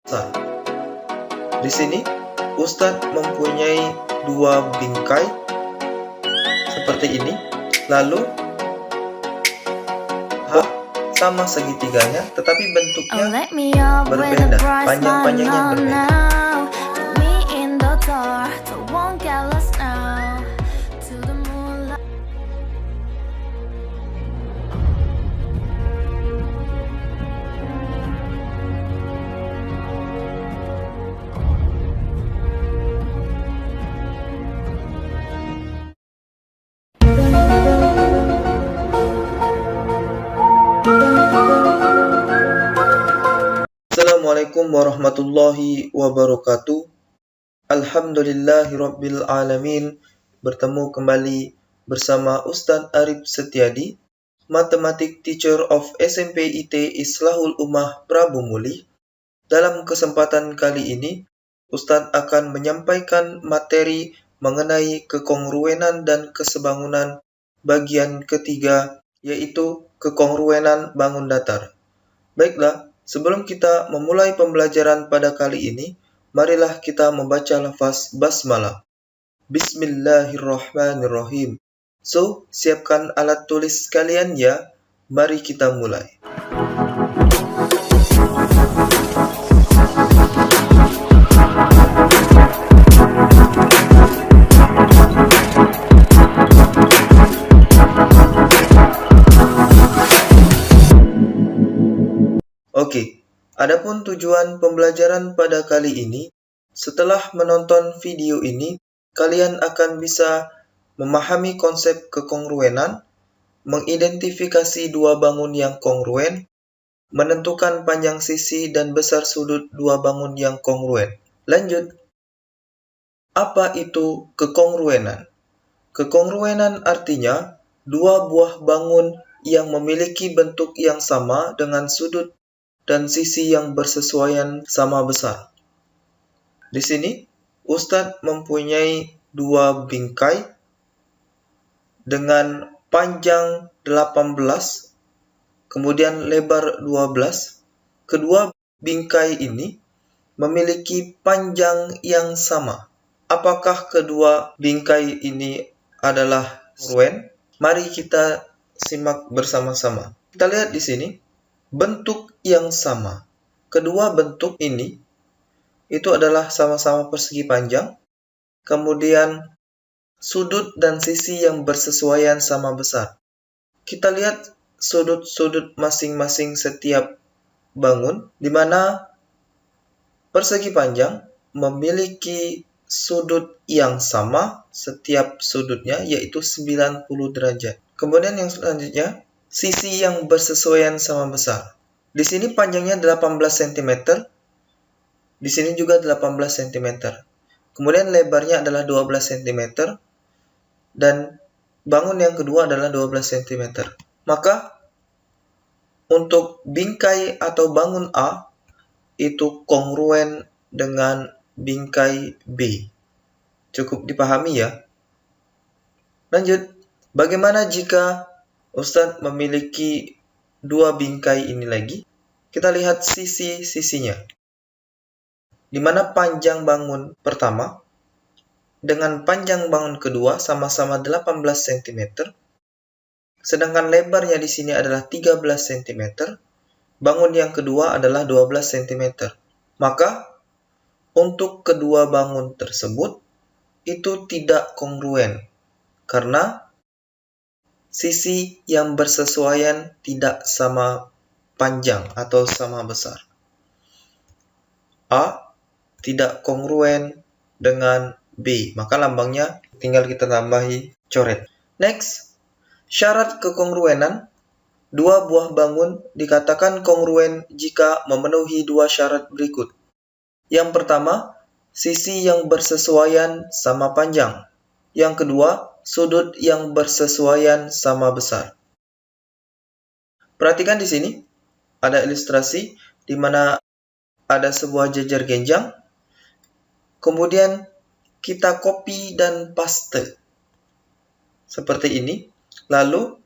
Di sini, Ustadz mempunyai dua bingkai seperti ini. Lalu, sama segitiganya, tetapi bentuknya berbeda, panjang-panjangnya berbeda. Assalamualaikum warahmatullahi wabarakatuh. Alhamdulillahirabbil alamin. Bertemu kembali bersama Ustadz Arif Setiadi, Mathematic Teacher of SMP IT Islahul Ummah Prabu Muli. Dalam kesempatan kali ini, Ustadz akan menyampaikan materi mengenai kekongruenan dan kesebangunan bagian ketiga, yaitu kekongruenan bangun datar. Baiklah, sebelum kita memulai pembelajaran pada kali ini, marilah kita membaca lafaz basmalah. Bismillahirrahmanirrahim. So, siapkan alat tulis kalian ya. Mari kita mulai. Oke, adapun tujuan pembelajaran pada kali ini, setelah menonton video ini, kalian akan bisa memahami konsep kekongruenan, mengidentifikasi dua bangun yang kongruen, menentukan panjang sisi dan besar sudut dua bangun yang kongruen. Lanjut. Apa itu kekongruenan? Kekongruenan artinya dua buah bangun yang memiliki bentuk yang sama dengan sudut dan sisi yang bersesuaian sama besar. Di sini, Ustadz mempunyai dua bingkai dengan panjang 18, kemudian lebar 12. Kedua bingkai ini memiliki panjang yang sama. Apakah kedua bingkai ini adalah kongruen? Mari kita simak bersama-sama. Kita lihat di sini. Bentuk yang sama. Kedua bentuk ini itu adalah sama-sama persegi panjang. Kemudian sudut dan sisi yang bersesuaian sama besar. Kita lihat sudut-sudut masing-masing setiap bangun, di mana persegi panjang memiliki sudut yang sama setiap sudutnya, yaitu 90 derajat. Kemudian yang selanjutnya, sisi yang bersesuaian sama besar. Di sini panjangnya 18 cm. Di sini juga 18 cm. Kemudian lebarnya adalah 12 cm. Dan bangun yang kedua adalah 12 cm. Maka untuk bingkai atau bangun A itu kongruen dengan bingkai B. Cukup dipahami ya. Lanjut. Bagaimana jika Ustadz memiliki dua bingkai ini lagi? Kita lihat sisi-sisinya. Di mana panjang bangun pertama dengan panjang bangun kedua sama-sama 18 cm. Sedangkan lebarnya di sini adalah 13 cm. Bangun yang kedua adalah 12 cm. Maka untuk kedua bangun tersebut itu tidak kongruen karena sisi yang bersesuaian tidak sama panjang atau sama besar. A tidak kongruen dengan B, maka lambangnya tinggal kita tambahi coret. Next, syarat kekongruenan. Dua buah bangun dikatakan kongruen jika memenuhi dua syarat berikut. Yang pertama, sisi yang bersesuaian sama panjang. Yang kedua, sudut yang bersesuaian sama besar. Perhatikan di sini, ada ilustrasi di mana ada sebuah jejer genjang. Kemudian kita copy dan paste. Seperti ini. Lalu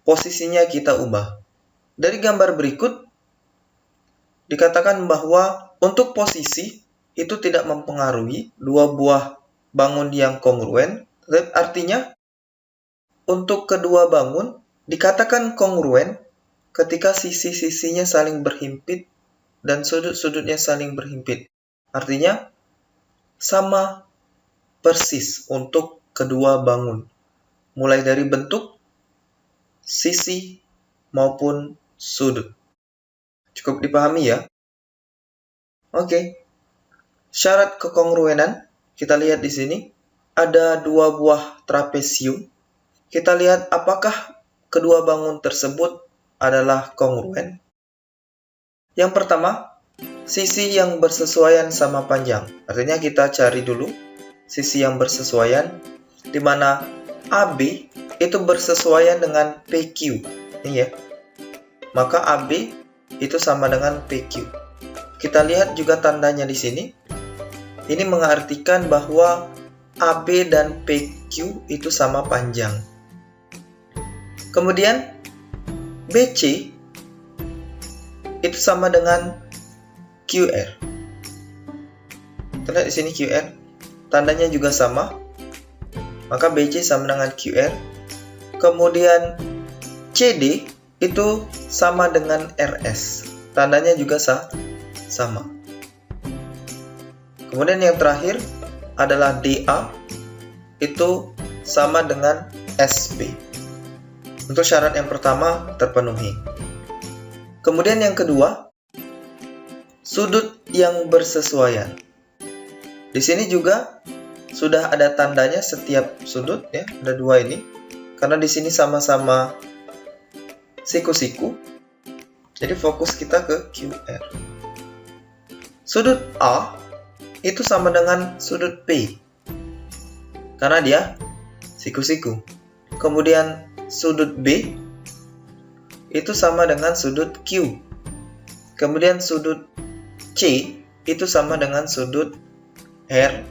posisinya kita ubah. Dari gambar berikut dikatakan bahwa untuk posisi itu tidak mempengaruhi dua buah bangun yang kongruen. Artinya, untuk kedua bangun dikatakan kongruen ketika sisi-sisinya saling berhimpit dan sudut-sudutnya saling berhimpit. Artinya, sama persis untuk kedua bangun. Mulai dari bentuk, sisi, maupun sudut. Cukup dipahami ya? Oke. Syarat kekongruenan, kita lihat di sini. Ada dua buah trapesium. Kita lihat apakah kedua bangun tersebut adalah kongruen. Yang pertama, sisi yang bersesuaian sama panjang. Artinya kita cari dulu sisi yang bersesuaian, di mana AB itu bersesuaian dengan PQ. Ini ya. Maka AB itu sama dengan PQ. Kita lihat juga tandanya di sini. Ini mengartikan bahwa AB dan PQ itu sama panjang. Kemudian BC itu sama dengan QR. Kita lihat di sini QR, tandanya juga sama. Maka BC sama dengan QR. Kemudian CD itu sama dengan RS. Tandanya juga sama. Kemudian yang terakhir adalah DA, itu sama dengan SB. Untuk syarat yang pertama terpenuhi. Kemudian yang kedua, sudut yang bersesuaian. Di sini juga sudah ada tandanya setiap sudut ya, ada dua ini. Karena di sini sama-sama siku-siku. Jadi fokus kita ke QR. Sudut A itu sama dengan sudut P. Karena dia siku-siku. Kemudian sudut B itu sama dengan sudut Q. Kemudian sudut C itu sama dengan sudut R.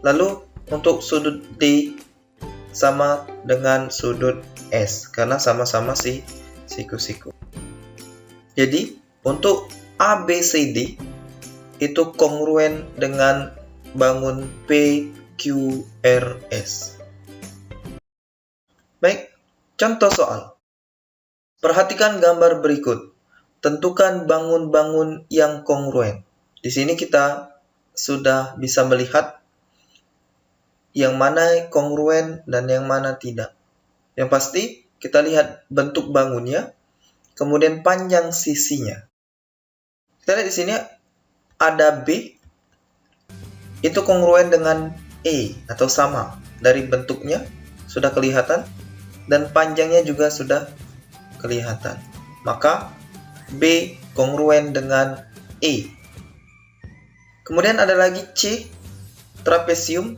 Lalu untuk sudut D sama dengan sudut S karena sama-sama siku-siku. Jadi untuk ABCD itu kongruen dengan bangun PQRS. Baik, contoh soal. Perhatikan gambar berikut. Tentukan bangun-bangun yang kongruen. Di sini kita sudah bisa melihat yang mana kongruen dan yang mana tidak. Yang pasti kita lihat bentuk bangunnya, kemudian panjang sisinya. Kita lihat di sini ada B, itu kongruen dengan E atau sama. Dari bentuknya sudah kelihatan dan panjangnya juga sudah kelihatan. Maka B kongruen dengan E. Kemudian ada lagi C, trapesium,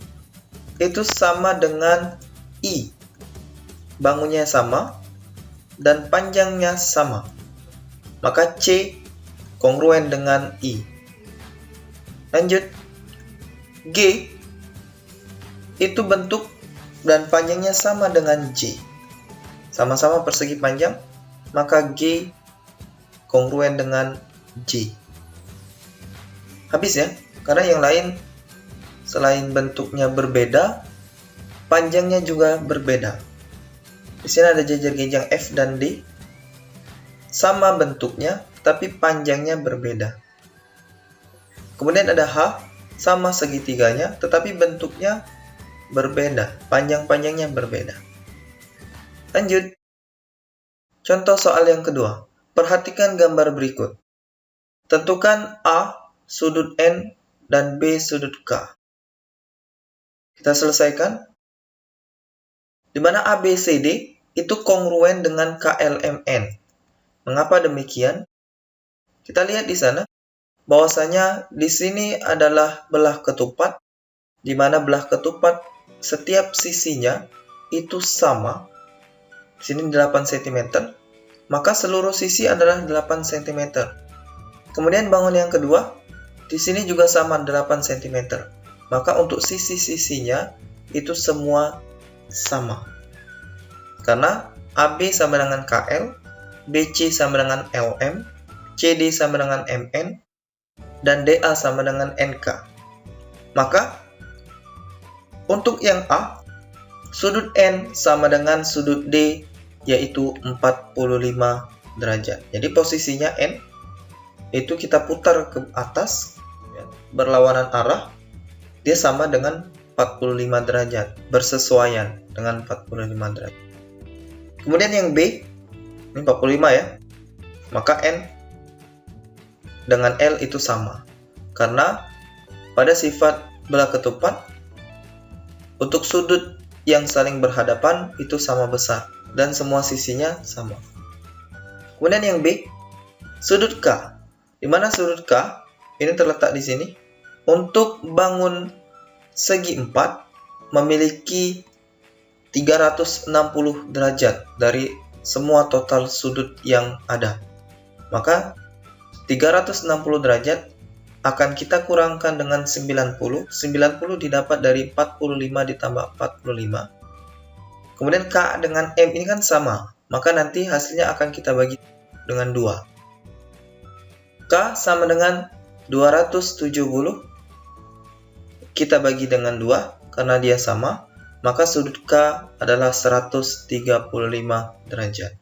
itu sama dengan I. Bangunnya sama dan panjangnya sama. Maka C kongruen dengan I. Lanjut. G itu bentuk dan panjangnya sama dengan J. Sama-sama persegi panjang, maka G kongruen dengan J. Habis ya, karena yang lain selain bentuknya berbeda, panjangnya juga berbeda. Di sini ada jajar genjang F dan D. Sama bentuknya, tapi panjangnya berbeda. Kemudian ada H, sama segitiganya, tetapi bentuknya berbeda. Panjang-panjangnya berbeda. Lanjut. Contoh soal yang kedua. Perhatikan gambar berikut. Tentukan A sudut N dan B sudut K. Kita selesaikan. Di mana ABCD itu kongruen dengan KLMN. Mengapa demikian? Kita lihat di sana bahwasanya di sini adalah belah ketupat, di mana belah ketupat setiap sisinya itu sama. Di sini 8 cm, maka seluruh sisi adalah 8 cm. Kemudian bangun yang kedua, di sini juga sama 8 cm. Maka untuk sisi-sisinya itu semua sama. Karena AB sama dengan KL, BC sama dengan LM, CD sama dengan MN, dan DA sama dengan NK. Maka, untuk yang A, sudut N sama dengan sudut D, yaitu 45 derajat. Jadi posisinya N, itu kita putar ke atas, berlawanan arah, dia sama dengan 45 derajat, bersesuaian dengan 45 derajat. Kemudian yang B, ini 45 ya, maka N dengan L itu sama. Karena pada sifat belah ketupat, untuk sudut yang saling berhadapan itu sama besar, dan semua sisinya sama. Kemudian yang B, sudut K. Di mana sudut K, ini terletak di sini. Untuk bangun segi 4 memiliki 360 derajat dari semua total sudut yang ada. Maka 360 derajat akan kita kurangkan dengan 90. 90 didapat dari 45 ditambah 45. Kemudian K dengan M ini kan sama. Maka nanti hasilnya akan kita bagi dengan 2. K sama dengan 270. Kita bagi dengan 2 karena dia sama, maka sudut K adalah 135 derajat.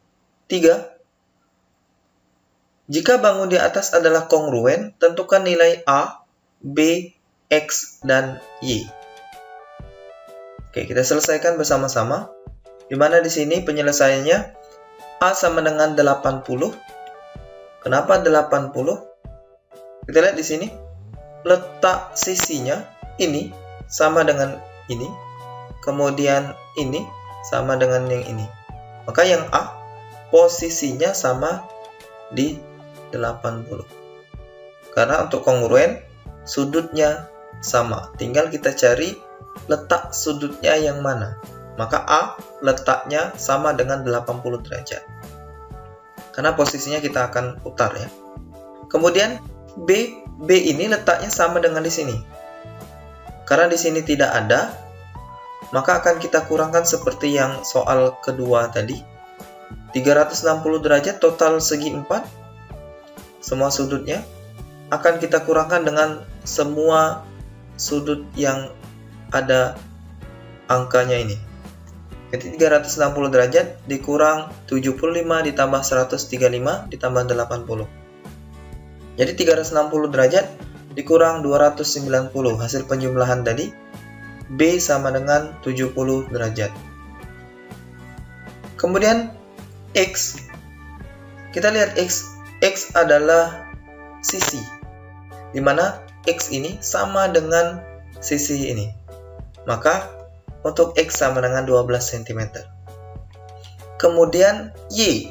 3. Jika bangun di atas adalah kongruen, tentukan nilai A, B, X, dan Y. Oke, kita selesaikan bersama-sama. Di mana di sini penyelesaiannya A sama dengan 80. Kenapa 80? Kita lihat di sini, letak sisinya ini sama dengan ini, kemudian ini sama dengan yang ini. Maka yang A posisinya sama di 80. Karena untuk kongruen sudutnya sama, tinggal kita cari letak sudutnya yang mana. Maka A letaknya sama dengan 80 derajat. Karena posisinya kita akan putar ya. Kemudian B ini letaknya sama dengan di sini. Karena di sini tidak ada, maka akan kita kurangkan seperti yang soal kedua tadi. 360 derajat total segi 4, semua sudutnya, akan kita kurangkan dengan semua sudut yang ada angkanya ini. Jadi 360 derajat dikurang 75 ditambah 135 ditambah 80. Jadi 360 derajat dikurang 290, hasil penjumlahan tadi B sama dengan 70 derajat. Kemudian X, kita lihat X adalah sisi, di mana X ini sama dengan sisi ini. Maka untuk X sama dengan 12 cm. Kemudian Y,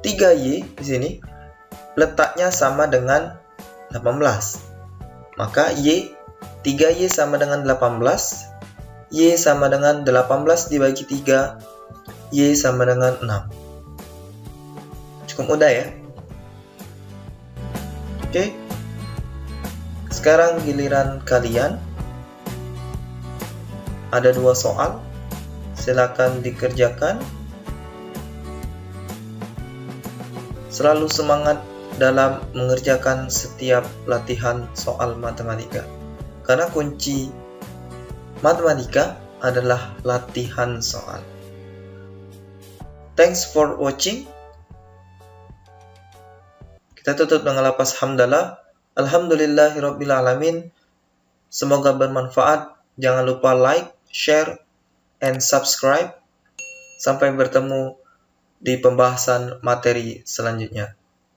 3Y di sini letaknya sama dengan 18. Maka Y, 3Y sama dengan 18. Y sama dengan 18 dibagi 3. Y sama dengan 6. Cukup mudah ya. Oke. Sekarang giliran kalian. Ada 2 soal. Silakan dikerjakan. Selalu semangat dalam mengerjakan setiap latihan soal matematika. Karena kunci matematika adalah latihan soal. Thanks for watching. Kita tutup dengan lafaz hamdalah. Alhamdulillahirabbil alamin. Semoga bermanfaat. Jangan lupa like, share, and subscribe. Sampai bertemu di pembahasan materi selanjutnya.